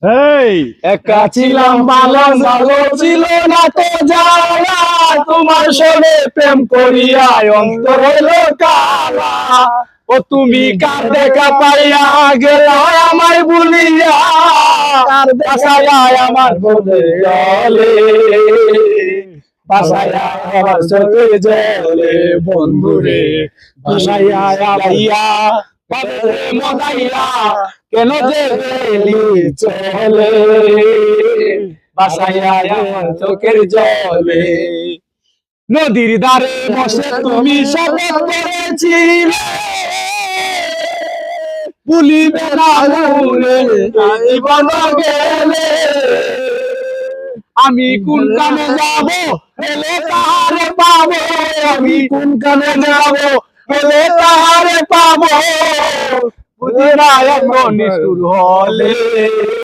এই একা ছিলাম ভালো ভালো ছিল না তো জ্বালা তোমার সঙ্গে প্রেম করিয়া অন্তর হইল কালা ও তুমি কার দেখা পাইয়া গেলা আমায় ভুলিয়া কার বাসায় আমার বলে জলে বাসায় আমার চোখে জলে বন্ধুরে বাসায় আইয়া মদাইয়া কেন যে গেলি চলে বাসায় আমার চোখের জলে নদীর ধারে বসে তুমি শপথ করেছিলে ভুলিবে না ভুলে জীবন গেলে আমি কোন কানে যাব এলে তাহারে পাবো আমি কোন কানে যাব এলে তাহারে পাবো বুঝি না এখন নিষ্ঠুর হলে